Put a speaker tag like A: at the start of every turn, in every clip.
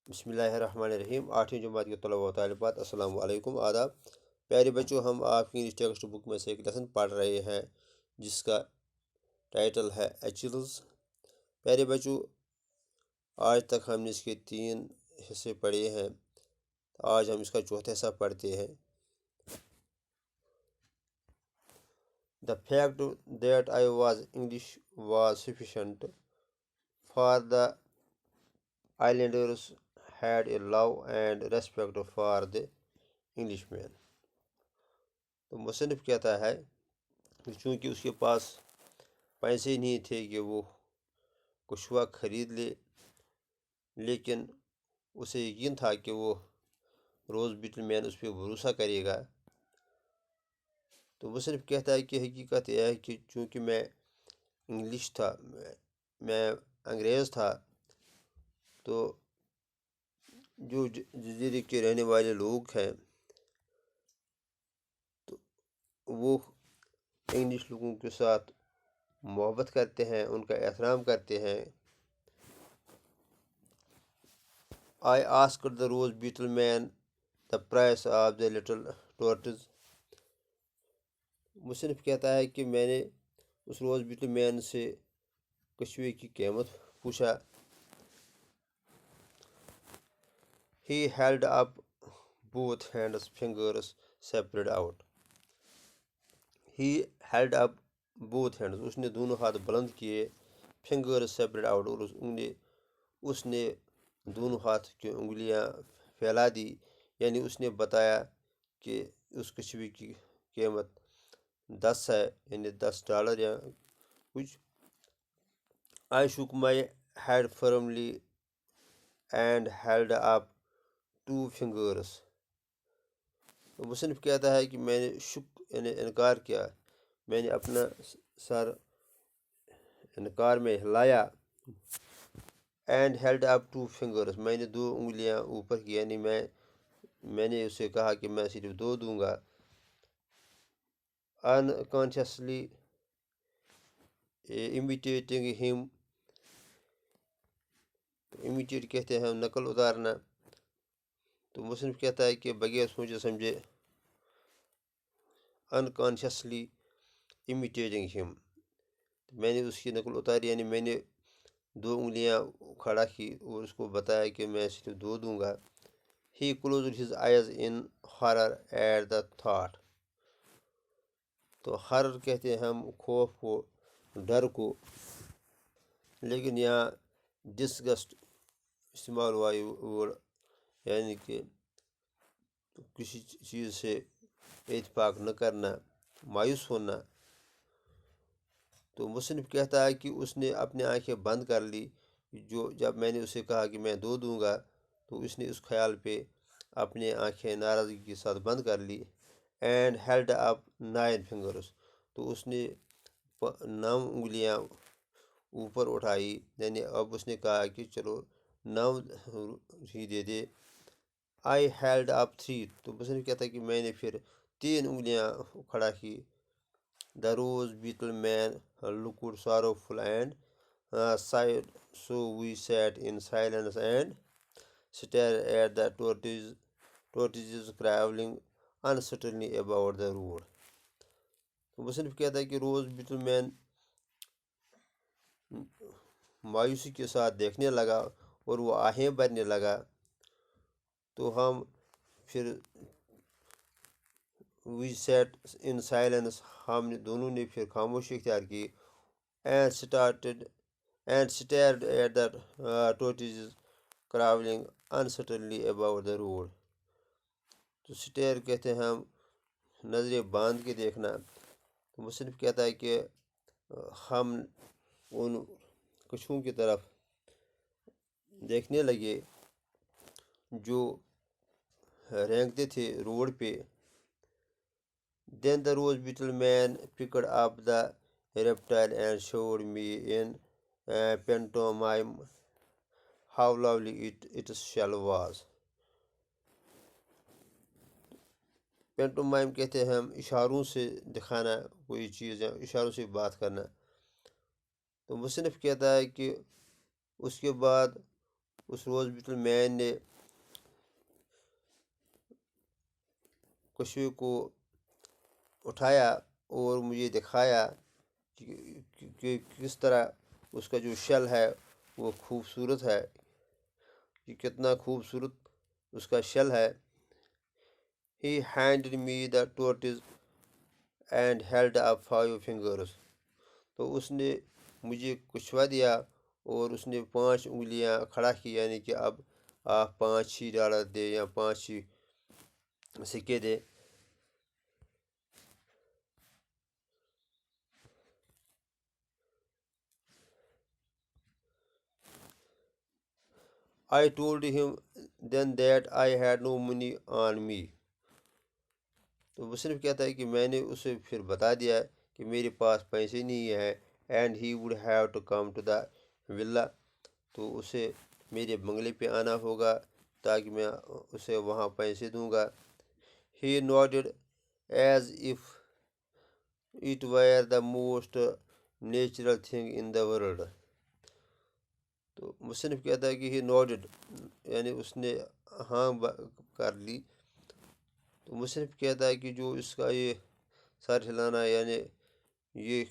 A: بسم اللہ الرحمن الرحیم 8ویں جماعت کے طلباء و طالبات السلام علیکم آداب پیارے بچوں، ہم آپ کی انگلش ٹیکسٹ بک میں سے ایک لیسن پڑھ رہے ہیں جس کا ٹائٹل ہے ایچلز۔ پیارے بچوں، آج تک ہم نے اس کے 3 حصے پڑھے ہیں۔ آج ہم اس کا چوتھا حصہ پڑھتے ہیں۔ The fact that I was English was sufficient for the islanders had a love and respect for the Englishman۔ تو مصنف کہتا ہے کہ چونکہ اس کے پاس پیسے نہیں تھے کہ وہ کشوا خرید لے، لیکن اسے یقین تھا کہ وہ روز بیٹل مین اس پہ بھروسہ کرے گا۔ تو مصنف کہتا ہے کہ حقیقت یہ ہے کہ چونکہ میں انگلش تھا، میں انگریز تھا، تو جو جزیرے کے رہنے والے لوگ ہیں تو وہ انگلش لوگوں کے ساتھ محبت کرتے ہیں، ان کا احترام کرتے ہیں۔ I asked the rose beetle man the price of the little tortoise۔ مصنف کہتا ہے کہ میں نے اس روز بیٹل مین سے کچھوے کی قیمت پوچھا۔ He held up both hands, fingers spread out۔ He held up both hands، اس نے دونوں ہاتھ بلند کیے، fingers spread out، اور اس نے دونوں ہاتھ کی انگلیاں پھیلا دی، یعنی اس نے بتایا کہ اس کچھوے کی قیمت 10 ہے، یعنی $10 یا کچھ۔ I shook my head firmly and held up 2 fingers۔ تو مصنف کہتا ہے کہ میں نے یعنی انکار کیا، میں نے اپنا سر انکار میں ہلایا، اینڈ ہیلڈ اپ 2 fingers، میں نے 2 انگلیاں اوپر کی، یعنی میں نے اسے کہا کہ میں صرف 2 دوں گا۔ unconsciously imitating him، imitate کہتے ہیں ہم نقل اتارنا۔ تو مصنف کہتا ہے کہ بغیر سوچے سمجھے unconsciously imitating him، میں نے اس کی نقل اتاری، یعنی میں نے 2 انگلیاں کھڑا کی اور اس کو بتایا کہ میں صرف 2 دوں گا۔ He closed his eyes in horror at the thought۔ تو horror کہتے ہیں ہم خوف کو، ڈر کو، لیکن یہاں disgust استعمال ہوا ورڈ، یعنی کہ کسی چیز سے اتفاق نہ کرنا، مایوس ہونا۔ تو مصنف کہتا ہے کہ اس نے اپنی آنکھیں بند کر لی، جب میں نے اسے کہا کہ میں 2 دوں گا تو اس نے اس خیال پہ اپنی آنکھیں ناراضگی کے ساتھ بند کر لی۔ اینڈ ہیلڈ اپ 9 fingers، تو اس نے 9 انگلیاں اوپر اٹھائی، یعنی اب اس نے کہا کہ چلو 9 ہی دے دے۔ آئی ہیلڈ اپ 3، تو مصنف کہتا ہے کہ میں نے پھر 3 انگلیاں کھڑا کی۔ The rose beetle man looked sorrowful and sighed، so we sat in silence and stared at the tortoises traveling uncertainly about the road۔ تو مصنف کہتا ہے کہ روز بیٹل مین مایوسی کے ساتھ دیکھنے لگا اور وہ آہیں بھرنے لگا، تو ہم پھر we sat in silence، ہم دونوں نے پھر خاموشی اختیار کی، and stared at the tortoises traveling uncertainly about the road۔ تو سٹیئر کہتے ہیں ہم نظریں باندھ کے دیکھنا۔ تو مصنف کہتا ہے کہ ہم ان کچھووں کی طرف دیکھنے لگے جو رینگتے تھے روڈ پہ۔ Then the rose beetle man picked up the reptile and showed me in pantomime how lovely its shell was۔ پینٹومائم کہتے ہیں ہم اشاروں سے دکھانا کوئی چیز یا اشاروں سے بات کرنا۔ تو مصنف کہتا ہے کہ اس کے بعد اس روز بیٹل مین نے کشوے کو اٹھایا اور مجھے دکھایا کہ کس طرح اس کا جو شل ہے وہ خوبصورت ہے، کہ کتنا خوبصورت اس کا شل ہے. He handed me the tortoise and held up 5 fingers. تو اس نے مجھے کچھوا دیا اور اس نے 5 انگلیاں کھڑا کی، یعنی کہ اب آپ 5 ہی ڈالر دے یا 5 ہی سکے دے. I told him then that I had no money on me. تو مصنف کہتا ہے کہ میں نے اسے پھر بتا دیا کہ میرے پاس پیسے نہیں ہیں. And he would have to come to the villa. تو اسے میرے بنگلے پہ آنا ہوگا تاکہ میں اسے وہاں پیسے دوں گا. He nodded as if it were the most natural thing in the world. تو مصنف کہتا ہے کہ he nodded یعنی اس نے ہاں کر لی. تو مصنف کہتا ہے کہ جو اس کا یہ سر ہلانا یعنی یہ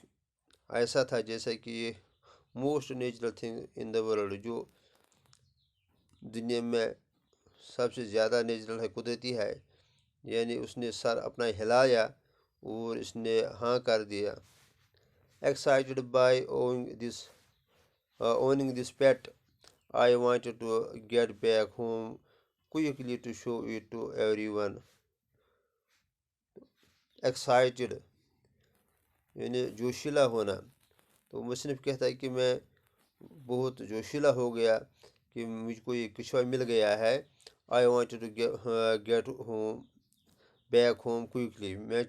A: ایسا تھا جیسا کہ یہ most natural thing in the world, جو دنیا میں سب سے زیادہ نیچرل ہے، قدرتی ہے. یعنی اس نے سر اپنا ہلایا اور اس نے ہاں کر دیا. Excited by owning this pet, I wanted to get back home quickly to show it to everyone. Excited یعنی جوشیلا ہونا. تو مصنف کہتا ہے کہ میں بہت جوشیلا ہو گیا کہ مجھ کو یہ کچھوا مل گیا ہے. I wanted to get home back home quickly. میں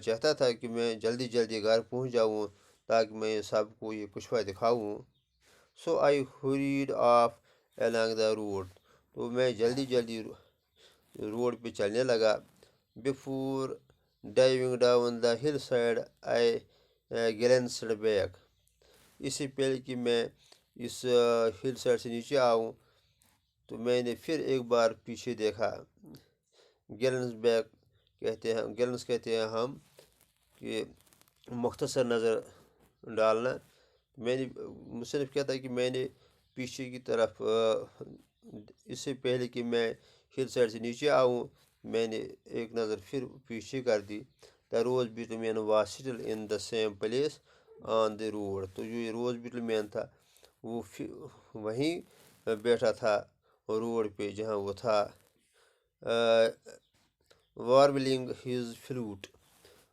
A: چاہتا تھا کہ میں جلدی جلدی گھر پہنچ جاؤں تاکہ میں سب کو یہ کچھوا دکھاؤں. So I hurried off along the road. تو میں جلدی جلدی روڈ پہ چلنے لگا. Before diving down the hillside, I glanced back. اس سے پہلے کہ میں اس ہل سائڈ سے نیچے آؤں تو میں نے پھر ایک بار پیچھے دیکھا. گیلنس بیک کہتے ہیں، گیلنس کہتے ہیں ہم کہ مختصر نظر ڈالنا. میں نے مصنف کہتا ہے کہ میں نے پیچھے کی طرف اس سے پہلے کہ میں ہل سائڈ سے نیچے آؤں میں نے ایک نظر پھر پیچھے کر دی. The rose beetle man was still in the same place on the road. تو جو یہ روز بیٹل مین تھا وہ وہیں بیٹھا تھا روڈ پہ جہاں وہ تھا. واربلنگ ہز فلوٹ.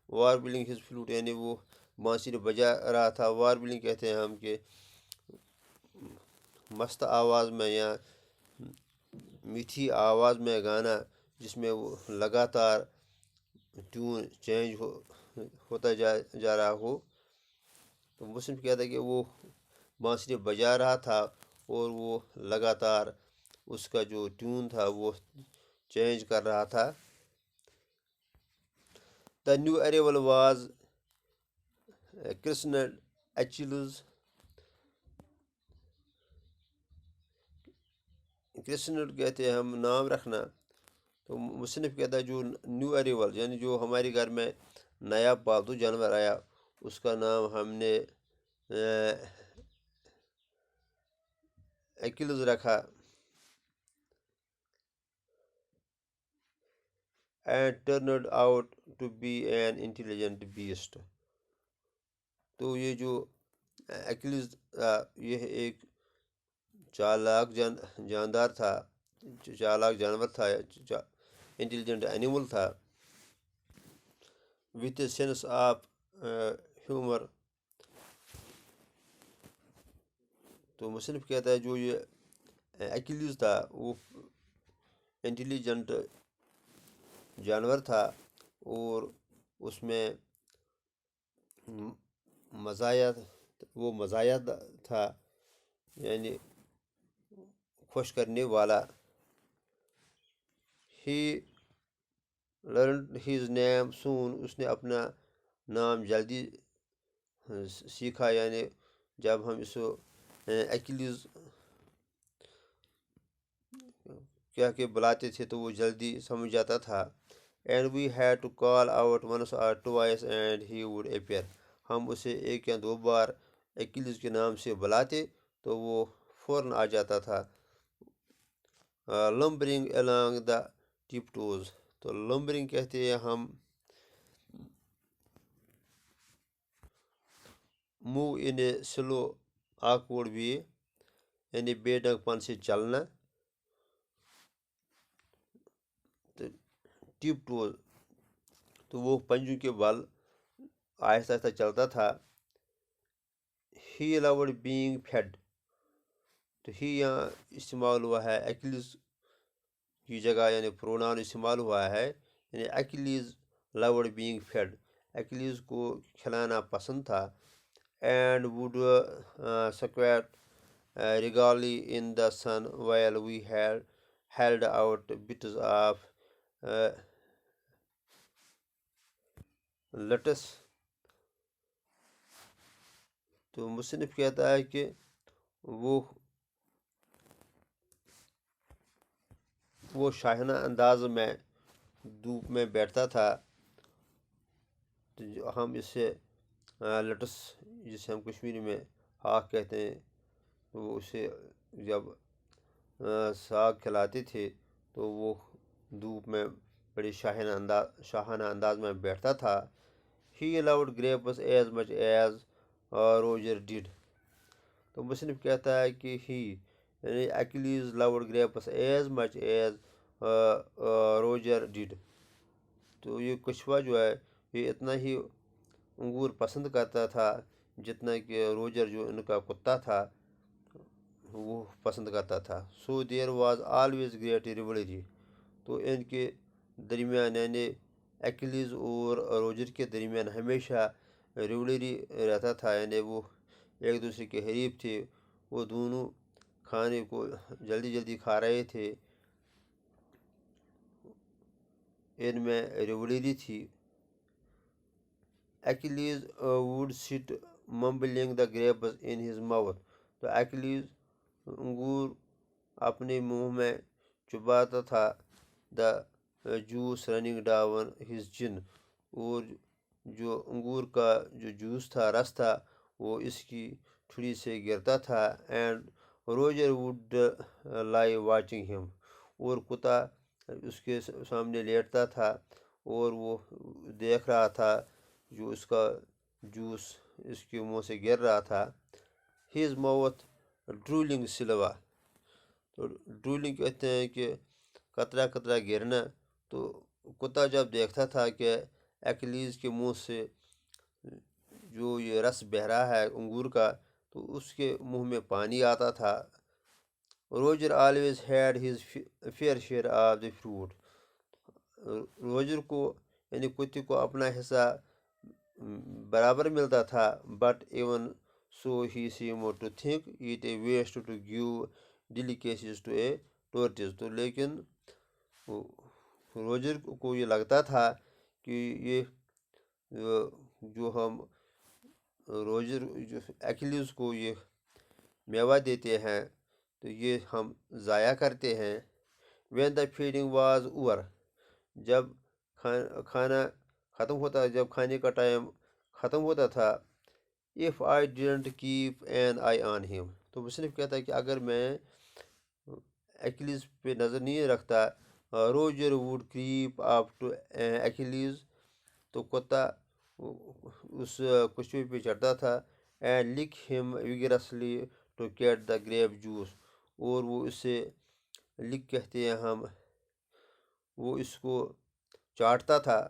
A: واربلنگ ہز فلوٹ یعنی وہ بانسری بجا رہا تھا. واربلنگ کہتے ہیں ہم کہ مست آواز میں یا میٹھی آواز میں گانا جس میں وہ لگاتار ٹیون چینج ہوتا جا رہا ہو. تو مصنف کہتا ہے کہ وہ بانسری بجا رہا تھا اور وہ لگاتار اس کا جو ٹیون تھا وہ چینج کر رہا تھا. The new arrival was christened Achilles. کرسنڈ کہتے ہیں ہم نام رکھنا. تو مصنف کہتا ہے جو نیو اریول یعنی جو ہمارے گھر میں نیا پالتو جانور آیا اس کا نام ہم نے ایکلز رکھا. and turned out to be an intelligent beast. تو یہ جو ایکلز یہ ایک چالاک جاندار تھا، چالاک جانور تھا، انٹیلیجنٹ اینیمل تھا. with a sense of humor. تو مصنف کہتا ہے جو یہ ایکلز تھا وہ انٹیلیجنٹ جانور تھا اور اس میں مزایا تھا یعنی خوش کرنے والا. He learned his name soon. اس نے اپنا نام جلدی سیکھا. یعنی جب ہم اس ایکلز کیا کہ بلاتے تھے تو وہ جلدی سمجھ جاتا تھا. And we had to call out once or twice and he would appear. ہم اسے ایک یا دو بار ایکلیز کے نام سے بلاتے تو وہ فوراً آ جاتا تھا. لمبرنگ along دا ٹپ ٹوز. تو لمبرنگ کہتے ہیں ہم move in a slow awkward وے، یعنی بے ڈنگ پن سے چلنا. تو ٹپ ٹوز تو وہ پنجوں کے بل آہستہ آہستہ چلتا تھا. He loud being feed. تو ہی یہاں استعمال ہوا ہے ایکلیز کی جگہ، یعنی پروناؤن استعمال ہوا ہے، یعنی Achilles loved being fed. Achilles کو کھلانا پسند تھا. And would squat regally in the sun while we held out bits of lettuce. تو مصنف کہتا ہے کہ وہ شاہانہ انداز میں دھوپ میں بیٹھتا تھا. تو ہم اسے لٹس، جسے ہم کشمیری میں ہاک کہتے ہیں، وہ اسے جب ساگ کھلاتے تھے تو وہ دھوپ میں بڑی شاہانہ انداز میں بیٹھتا تھا. He loved grapes as much as Roger did. تو مصنف کہتا ہے کہ یعنی Achilles loved grapes as much as Roger did. تو یہ کچھوا جو ہے یہ اتنا ہی انگور پسند کرتا تھا جتنا کہ روجر جو ان کا کتا تھا وہ پسند کرتا تھا. سو دیر واز آلویز گریٹ ریولری. تو ان کے درمیان، یعنی ایکلیز اور روجر کے درمیان ہمیشہ ریولری رہتا تھا، یعنی وہ ایک دوسرے کے حریف تھے. وہ دونوں کھانے کو جلدی جلدی کھا رہے تھے، ان میں ریولری تھی. ایکلیز ووڈ سٹ ممبلنگ دا گریپس ان ہز ماؤتھ. تو ایکلیز انگور اپنے منہ میں چباتا تھا. دا جوس رننگ ڈاون ہز چن. اور جو انگور کا جو جوس تھا، رس تھا، وہ اس کی ٹھوڑی سے گرتا تھا. اینڈ روجر ووڈ لائی واچنگ ہم. اور کتا اس کے سامنے لیٹتا تھا اور وہ دیکھ رہا تھا جو اس کا جوس اس کے منہ سے گر رہا تھا. ہز ماؤتھ ڈرولنگ سلوا. تو ڈرولنگ کہتے ہیں کہ قطرہ قطرہ گرنا. تو کتا جب دیکھتا تھا کہ ایکلیز کے منہ سے جو یہ رس بہہ رہا ہے انگور کا، تو اس کے منہ میں پانی آتا تھا. Roger always had his fair share of the fruit. Roger کو یعنی کتے کو اپنا حصہ برابر ملتا تھا. But even so he seemed to think it a waste to give delicacies to a tortoise. تو لیکن روجر کو یہ لگتا تھا کہ یہ جو ہم روجر جو ایکلیز کو یہ میوہ دیتے ہیں تو یہ ہم ضائع کرتے ہیں. When the feeding was over. جب کھانا ختم ہوتا، جب کھانے کا ٹائم ختم ہوتا تھا. If I didn't keep an eye on him. تو مصنف کہتا ہے کہ اگر میں ایکلیز پہ نظر نہیں رکھتا، Roger would creep up to Achilles. تو کتا اس کچھوے پہ چڑھتا تھا. And lick him vigorously to get the grape juice. اور وہ اسے لک کہتے ہیں ہم، وہ اس کو چاٹتا تھا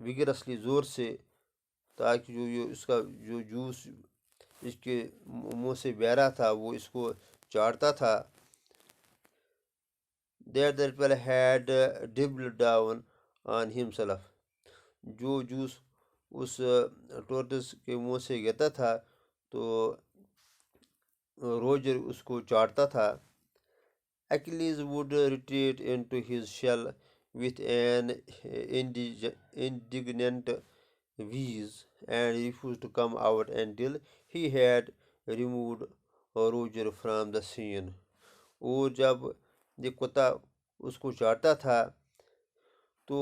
A: ویگرسلی، زور سے، تاکہ جو یہ اس کا جو جوس اس کے منہ سے بہہ رہا تھا وہ اس کو چاٹتا تھا. That the ripple had doubled down on himself. جو جوس اس ٹورٹس کے منہ سے گرتا تھا تو روجر اس کو چاٹتا تھا. Achilles would retreat into his shell with an indignant wheeze and refused to come out until he had removed Roger from the scene. اور جب یہ کتا اس کو چاٹتا تھا تو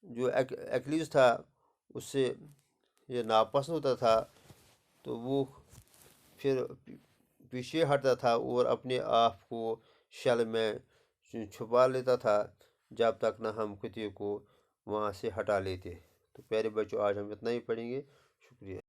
A: جو ایکلیز تھا اس سے یہ ناپسند ہوتا تھا تو وہ پھر پیچھے ہٹتا تھا اور اپنے آپ کو شل میں چھپا لیتا تھا جب تک نہ ہم کتے کو وہاں سے ہٹا لیتے۔ تو پیارے بچوں، آج ہم اتنا ہی پڑھیں گے۔ شکریہ۔